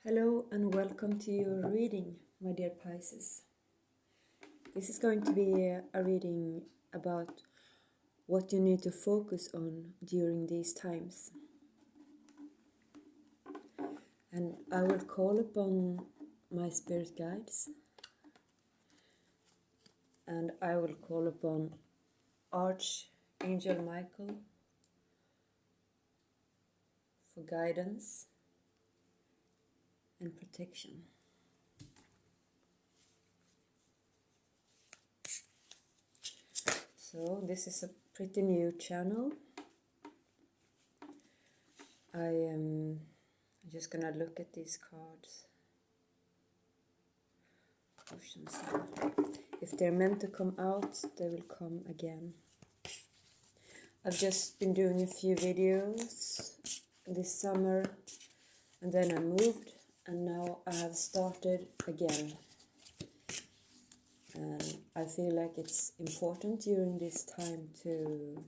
Hello and welcome to your reading, my dear Pisces. This is going to be a reading about what you need to focus on during these times. And I will call upon my spirit guides, and I will call upon Archangel Michael for guidance and protection. So this is a pretty new channel. I am just gonna look at these cards. Oceans. If they're meant to come out, they will come again. I've just been doing a few videos this summer, and then I moved, and now I have started again. And I feel like it's important during this time to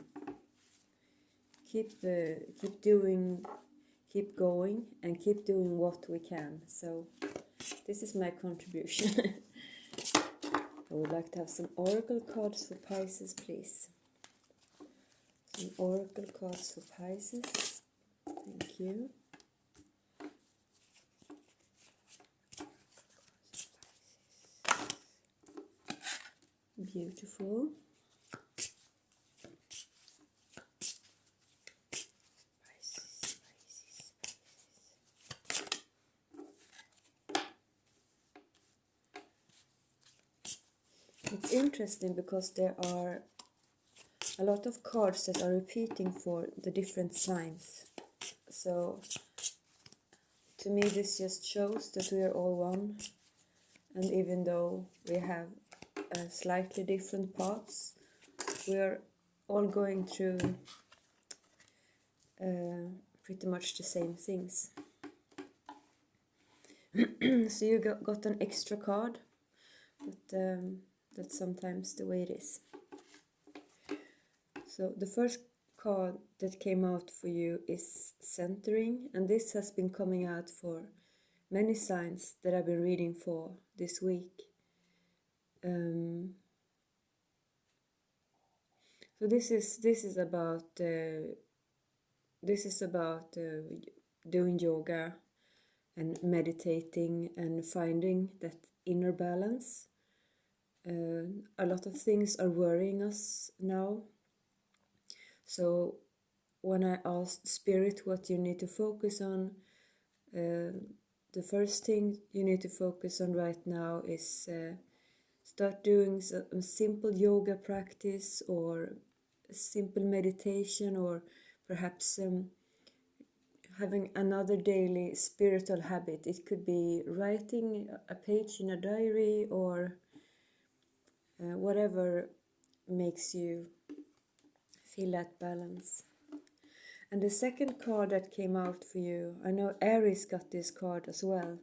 keep going, and keep doing what we can. So this is my contribution. I would like to have some oracle cards for Pisces, please. Some oracle cards for Pisces. Thank you. Beautiful. Pisces. It's interesting because there are a lot of cards that are repeating for the different signs. So to me this just shows that we are all one, and even though we have slightly different paths, we are all going through pretty much the same things. So you got an extra card, but that's sometimes the way it is. So the first card that came out for you is centering, and this has been coming out for many signs that I've been reading for this week. So this is about doing yoga and meditating and finding that inner balance. A lot of things are worrying us now. So when I asked Spirit what you need to focus on, the first thing you need to focus on right now is start doing a simple yoga practice, or a simple meditation, or perhaps having another daily spiritual habit. It could be writing a page in a diary, or whatever makes you feel that balance. And the second card that came out for you, I know Aries got this card as well.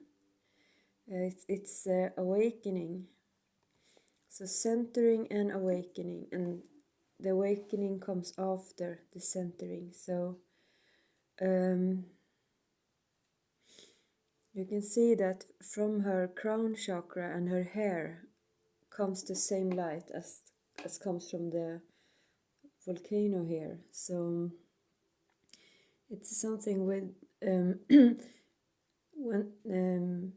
It's awakening. So centering and awakening, and the awakening comes after the centering. So you can see that from her crown chakra and her hair comes the same light as comes from the volcano here. So it's something with when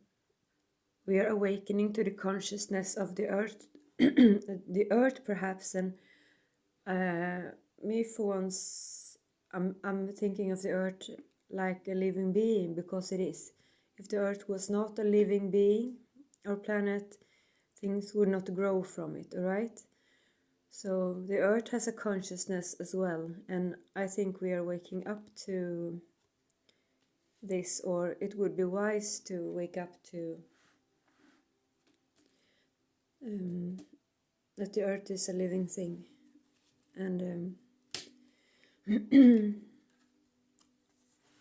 we are awakening to the consciousness of the earth, the earth perhaps, and me for once, I'm thinking of the earth like a living being, because it is. If the earth was not a living being or planet, things would not grow from it, alright? So the earth has a consciousness as well, and I think we are waking up to this, or it would be wise to wake up to that the earth is a living thing, and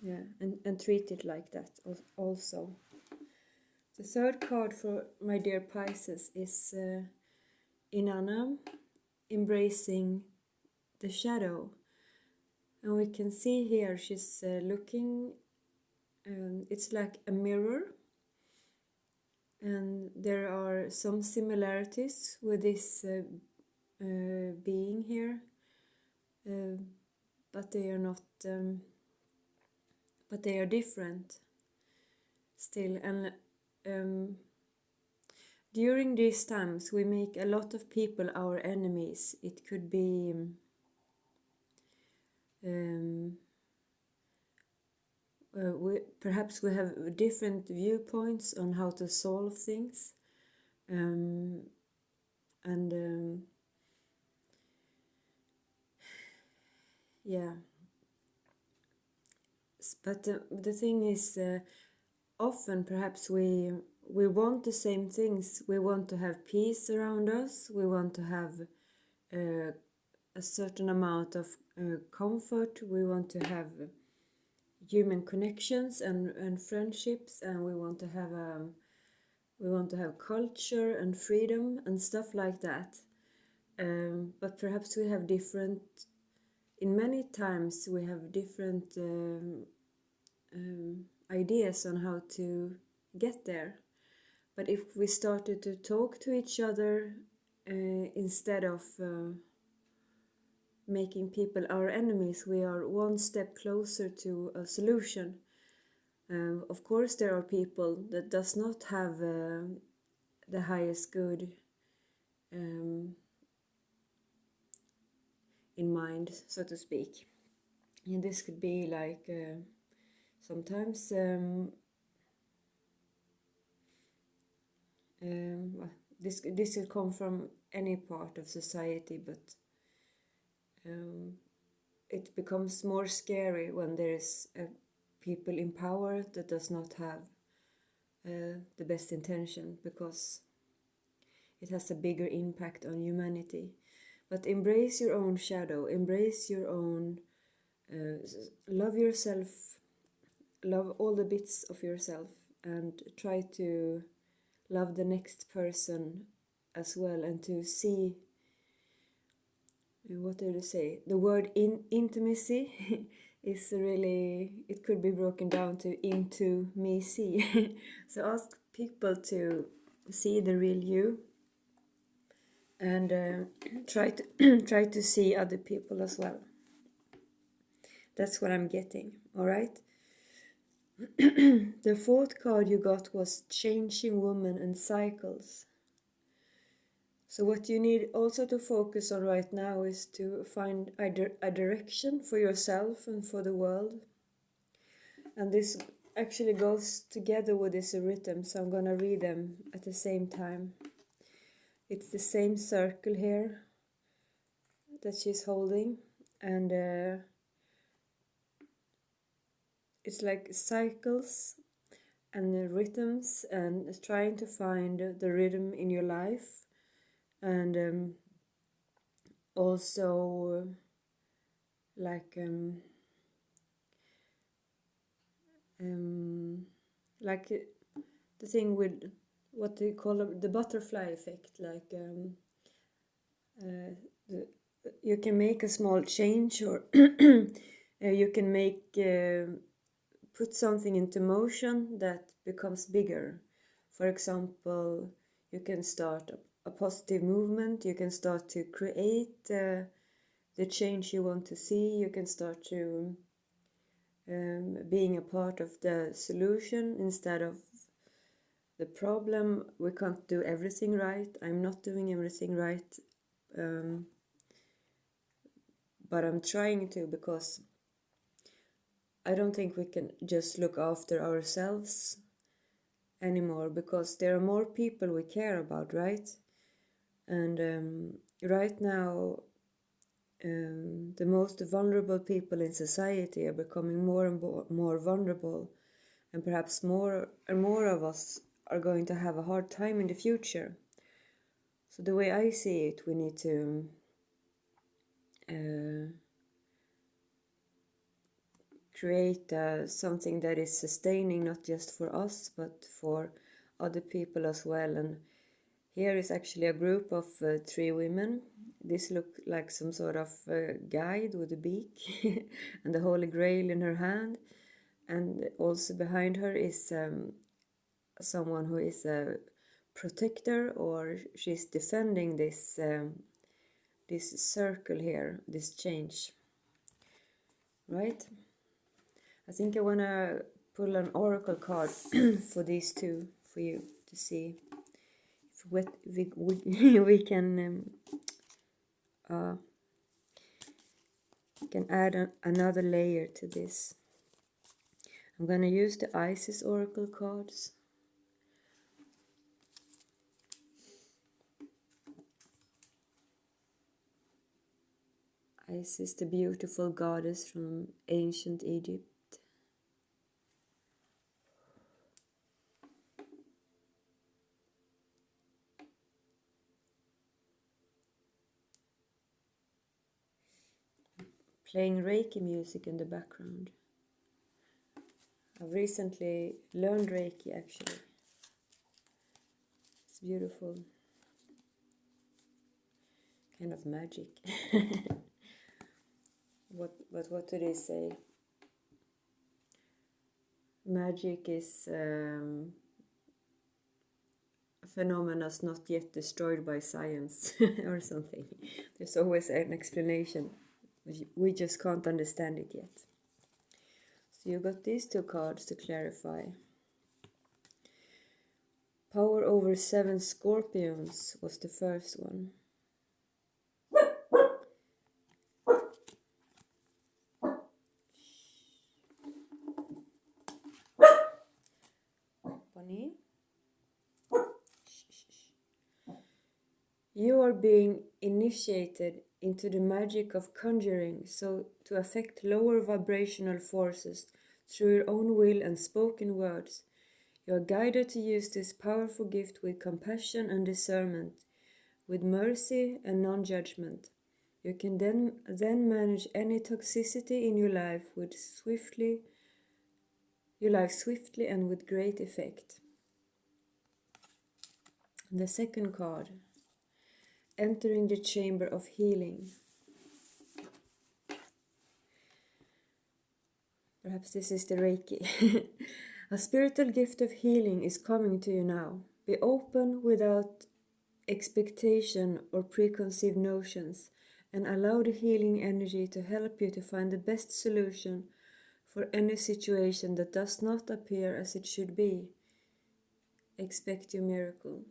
yeah, and treat it like that also. The third card for my dear Pisces is Inanna, embracing the shadow. And we can see here she's looking, it's like a mirror, And there are some similarities with this being here, but they are not, but they are different still. And during these times, we make a lot of people our enemies. It could be perhaps we have different viewpoints on how to solve things, and yeah. But the thing is, often perhaps we want the same things. We want to have peace around us. We want to have a certain amount of comfort. We want to have human connections and friendships, and we want to have culture and freedom and stuff like that. But perhaps we have different. In many times we have different ideas on how to get there. But if we started to talk to each other instead of making people our enemies, we are one step closer to a solution. Of course, there are people that does not have the highest good in mind, so to speak. And this could be like sometimes this could come from any part of society, but it becomes more scary when there is people in power that does not have the best intention, because it has a bigger impact on humanity. But embrace your own shadow, embrace your own, love yourself, love all the bits of yourself, and try to love the next person as well, and to see, what do they say? The word intimacy is really, it could be broken down to into me see. So ask people to see the real you, and try to try to see other people as well. That's what I'm getting. All right. The fourth card you got was Changing Woman and Cycles. So what you need also to focus on right now is to find a direction for yourself and for the world. And this actually goes together with this rhythm, so I'm gonna read them at the same time. It's the same circle here that she's holding, and it's like cycles and rhythms, and trying to find the rhythm in your life, and also like the thing with what they call the butterfly effect, like you can make a small change, or you can make put something into motion that becomes bigger. For example, you can start a positive movement, you can start to create the change you want to see, you can start to being a part of the solution instead of the problem. We can't do everything right. I'm not doing everything right, but I'm trying to, because I don't think we can just look after ourselves anymore, because there are more people we care about, right? And right now, the most vulnerable people in society are becoming more and more vulnerable, and perhaps more and more of us are going to have a hard time in the future. So the way I see it, we need to create something that is sustaining, not just for us, but for other people as well. And here is actually a group of 3 women. This looks like some sort of guide with a beak and the Holy Grail in her hand. And also behind her is someone who is a protector, or she's defending this this circle here, this change, right? I think I want to pull an oracle card for these two, for you to see if we can add another layer to this. I'm going to use the Isis oracle cards. Isis, the beautiful goddess from ancient Egypt. Playing Reiki music in the background. I've recently learned Reiki, actually. It's beautiful. Kind of magic. What do they say? Magic is a phenomenon not yet destroyed by science or something. There's always an explanation. We just can't understand it yet. So you got these two cards to clarify. Power over 7 scorpions was the first one. Bunny. You are being initiated into the magic of conjuring, so to affect lower vibrational forces through your own will and spoken words. You are guided to use this powerful gift with compassion and discernment, with mercy and non-judgment. You can then manage any toxicity in your life swiftly and with great effect. The second card, entering the chamber of healing. Perhaps this is the Reiki. A spiritual gift of healing is coming to you now. Be open without expectation or preconceived notions, and allow the healing energy to help you to find the best solution for any situation that does not appear as it should be. Expect your miracle.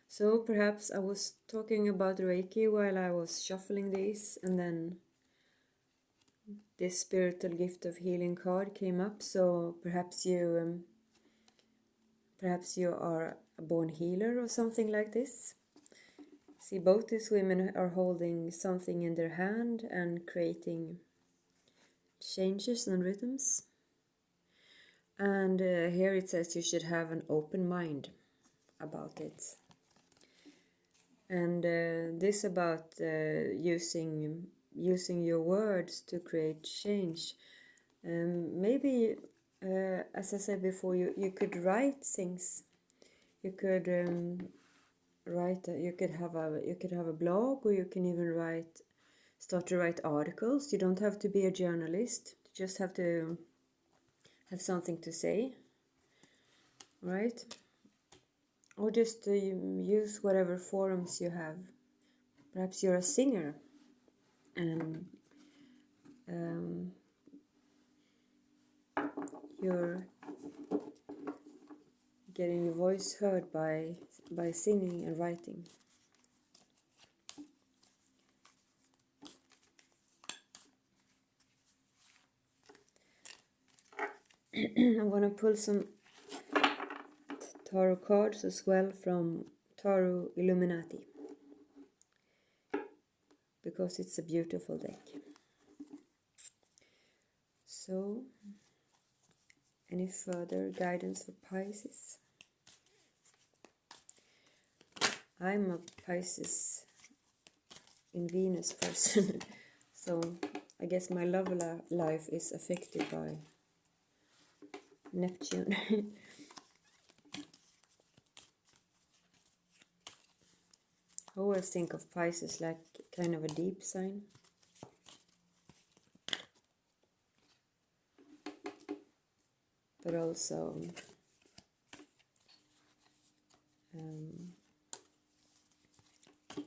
So perhaps I was talking about Reiki while I was shuffling these, and then this spiritual gift of healing card came up. So perhaps you are a born healer or something like this. See, both these women are holding something in their hand and creating changes and rhythms. And here it says you should have an open mind about it. And this about using your words to create change. Maybe, as I said before, you could write things. You could you could have a blog, or you can even start to write articles. You don't have to be a journalist. You just have to have something to say, right? Or just use whatever forums you have. Perhaps you're a singer and you're getting your voice heard by singing and writing. I'm going to pull some tarot cards as well from Tarot Illuminati, because it's a beautiful deck. So, any further guidance for Pisces? I'm a Pisces in Venus person, so I guess my love life is affected by Neptune. I always think of Pisces like kind of a deep sign. but also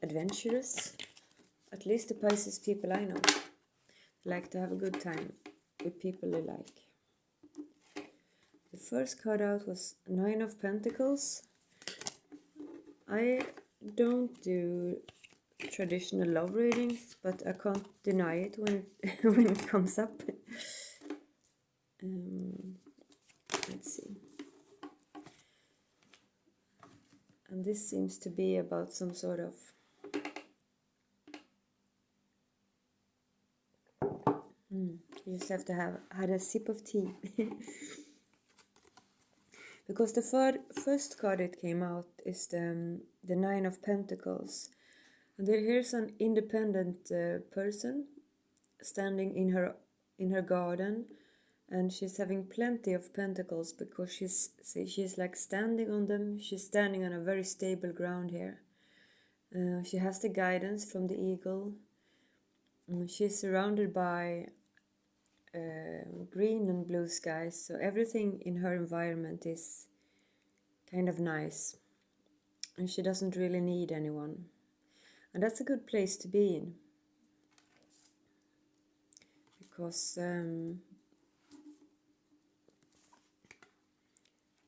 adventurous. At least the Pisces people I know like to have a good time with people they like. The first card out was Nine of Pentacles. I don't do traditional love readings, but I can't deny it when when it comes up. Let's see. And this seems to be about some sort of you just have to have had a sip of tea. Because the first card that came out is the Nine of Pentacles. And here's an independent person standing in her garden, and she's having plenty of pentacles because she's like standing on them. She's standing on a very stable ground here. She has the guidance from the eagle. She's surrounded by green and blue skies, so everything in her environment is kind of nice, and she doesn't really need anyone, and that's a good place to be in, because then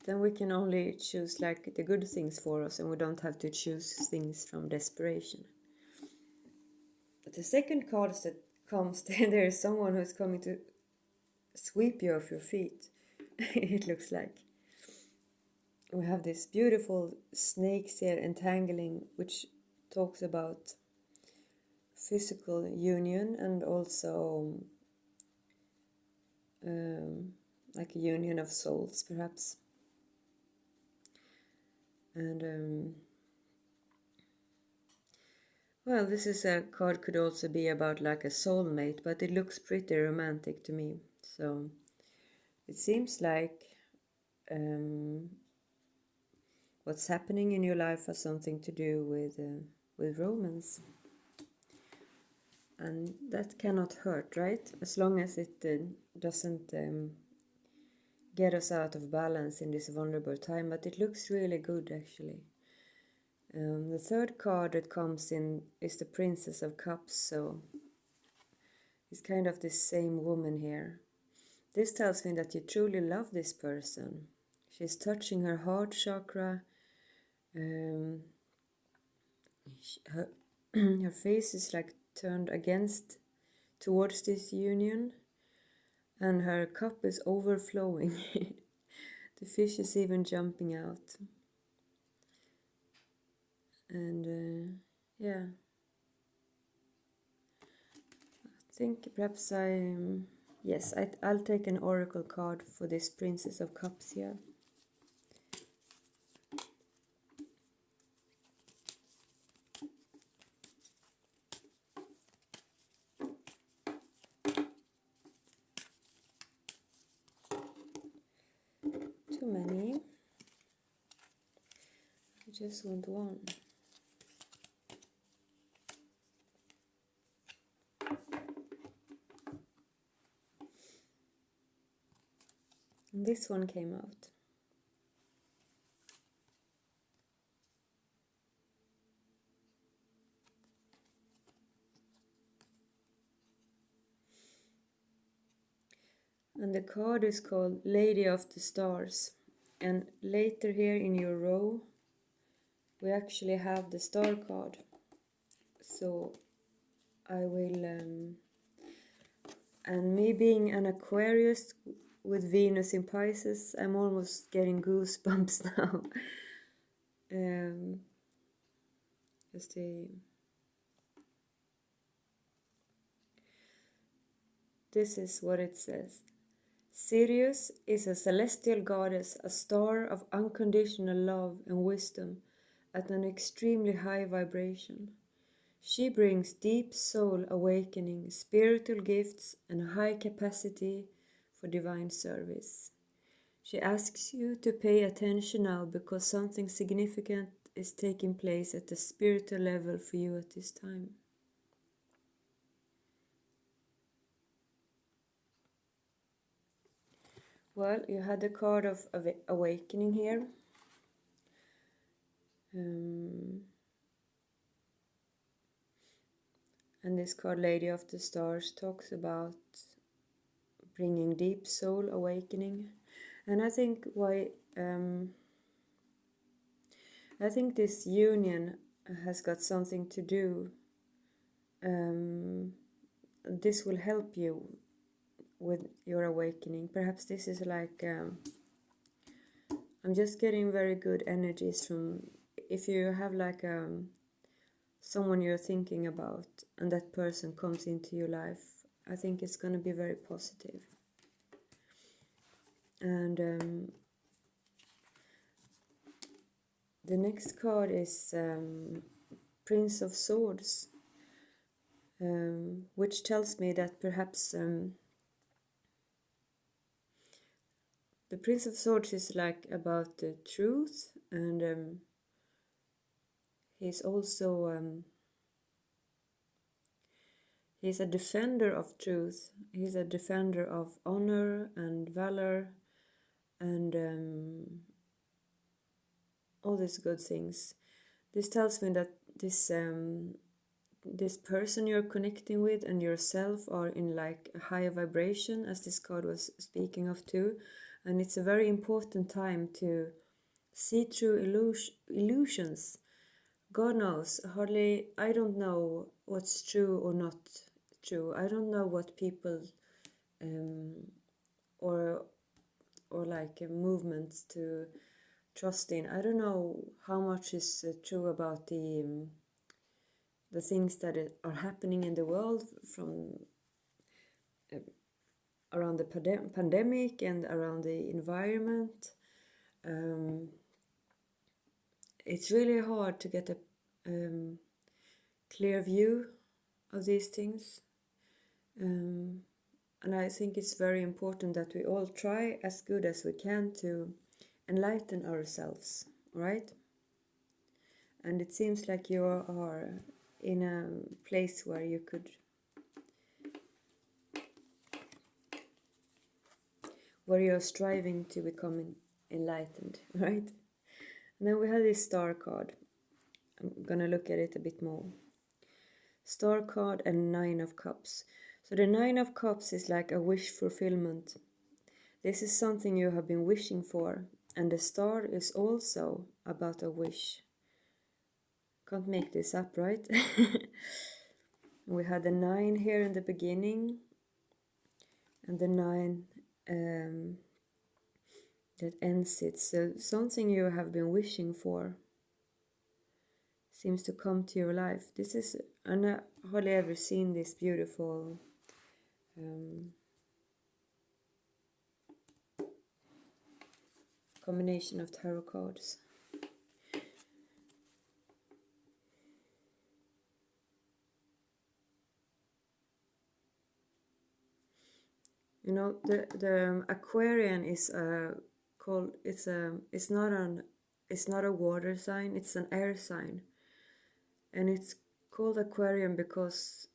we can only choose like the good things for us, and we don't have to choose things from desperation. But the second card that comes, there is someone who's coming to sweep you off your feet. It looks like we have this beautiful snakes here entangling, which talks about physical union and also like a union of souls, perhaps. And well, this is a card, could also be about like a soulmate, but it looks pretty romantic to me. So it seems like what's happening in your life has something to do with romance, and that cannot hurt, right? As long as it doesn't get us out of balance in this vulnerable time. But it looks really good, actually. The third card that comes in is the Princess of Cups, so it's kind of the same woman here. This tells me that you truly love this person. She's touching her heart chakra. Her face is like turned towards this union, and her cup is overflowing. The fish is even jumping out. And yeah, I think perhaps I'll take an oracle card for this Princess of Cups here. Too many. I just want one. And this one came out. And the card is called Lady of the Stars. And later here in your row, we actually have the star card. So I will, and me being an Aquarius with Venus in Pisces, I'm almost getting goosebumps now. Just this is what it says. Sirius is a celestial goddess, a star of unconditional love and wisdom at an extremely high vibration. She brings deep soul awakening, spiritual gifts, and a high capacity for divine service. She asks you to pay attention now because something significant is taking place at the spiritual level for you at this time. Well, you had the card of awakening here. And this card, Lady of the Stars, talks about bringing deep soul awakening. And I think I think this union has got something to do. This will help you with your awakening. Perhaps this is like I'm just getting very good energies from, if you have like someone you're thinking about and that person comes into your life, I think it's going to be very positive. And the next card is Prince of Swords, which tells me that perhaps the Prince of Swords is like about the truth, and he's also he's a defender of truth. He's a defender of honor and valor and all these good things. This tells me that this person you're connecting with and yourself are in like a higher vibration, as this card was speaking of too. And it's a very important time to see through illusions. God knows, hardly, I don't know what's true or not true. I don't know what people or like movements to trust in. I don't know how much is true about the things that are happening in the world from around the pandemic and around the environment. It's really hard to get a clear view of these things. And I think it's very important that we all try as good as we can to enlighten ourselves, right? And it seems like you are in a place where you could where you're striving to become enlightened, right? And then we have this star card. I'm gonna look at it a bit more. Star card and Nine of Cups. So the Nine of Cups is like a wish fulfillment. This is something you have been wishing for, and the star is also about a wish. Can't make this up, right? We had the 9 here in the beginning, and the 9 that ends it. So something you have been wishing for seems to come to your life. This is, and I hardly ever seen this beautiful combination of tarot cards. You know, the Aquarian is called, it's not a water sign, it's an air sign, and it's called Aquarian because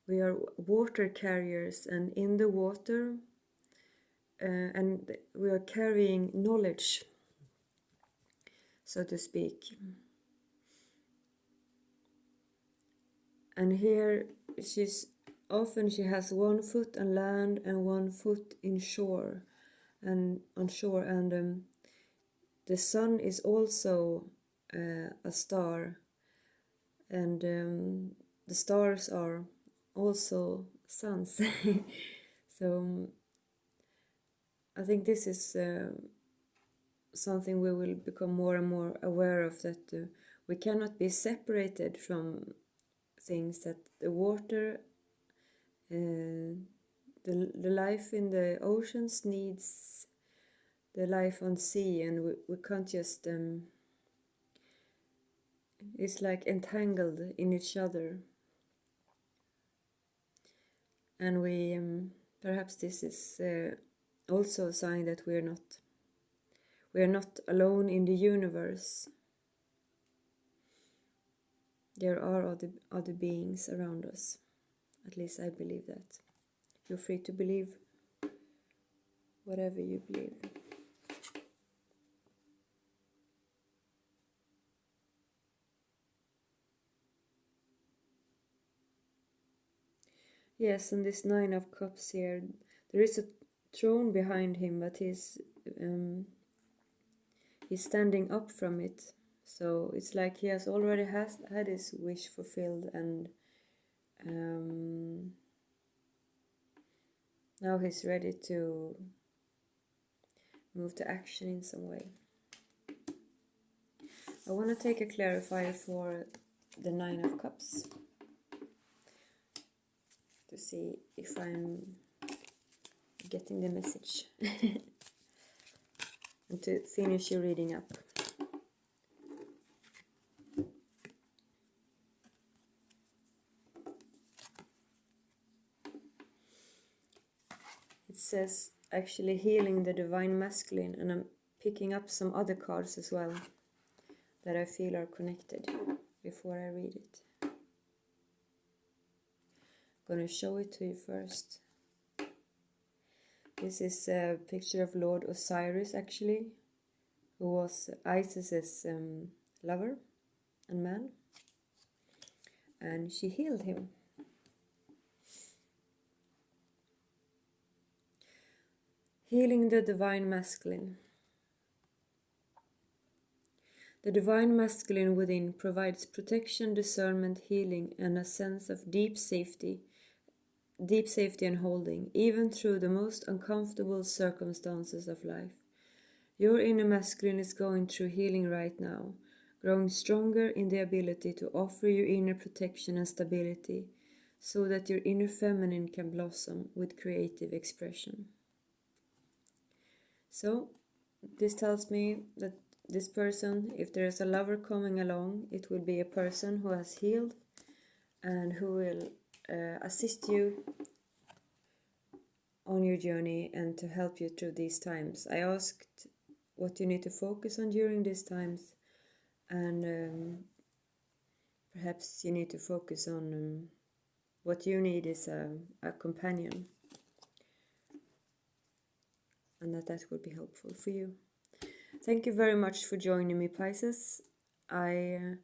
we are water carriers, and in the water, and we are carrying knowledge, so to speak. And here she has 1 foot on land and 1 foot in shore, and on shore, and the sun is also a star, and the stars are also suns. So I think this is something we will become more and more aware of, that we cannot be separated from things, that the water, the life in the oceans needs the life on sea, and we can't just it's like entangled in each other. And we perhaps this is also a sign that we are not alone in the universe. There are other beings around us. At least I believe that. You're free to believe whatever you believe. Yes, and this Nine of Cups here, there is a throne behind him, but he's standing up from it. So it's like he has already had his wish fulfilled, and now he's ready to move to action in some way. I want to take a clarifier for the Nine of Cups to see if I'm getting the message and to finish your reading up. It says actually healing the divine masculine, and I'm picking up some other cards as well that I feel are connected before I read it. I'm gonna show it to you first. This is a picture of Lord Osiris, actually, who was Isis's lover and man, and she healed him. Healing the divine masculine. The divine masculine within provides protection, discernment, healing, and a sense of deep safety and holding, even through the most uncomfortable circumstances of life. Your inner masculine is going through healing right now, growing stronger in the ability to offer you inner protection and stability, so that your inner feminine can blossom with creative expression. So, this tells me that this person, if there is a lover coming along, it will be a person who has healed and who will assist you on your journey and to help you through these times. I asked what you need to focus on during these times, and perhaps you need to focus on what you need is a companion, and that will be helpful for you. Thank you very much for joining me, Pisces. I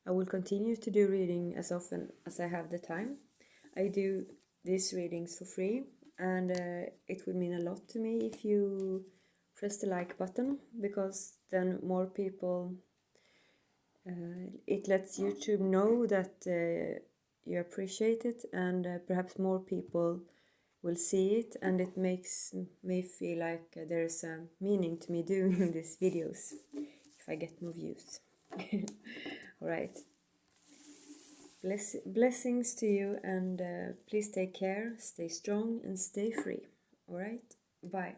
will continue to do reading as often as I have the time. I do these readings for free, and it would mean a lot to me if you press the like button, because then more people, it lets YouTube know that you appreciate it, and perhaps more people will see it, and it makes me feel like there's a meaning to me doing these videos if I get more views. Alright, blessings to you, and please take care, stay strong, and stay free. Alright, bye.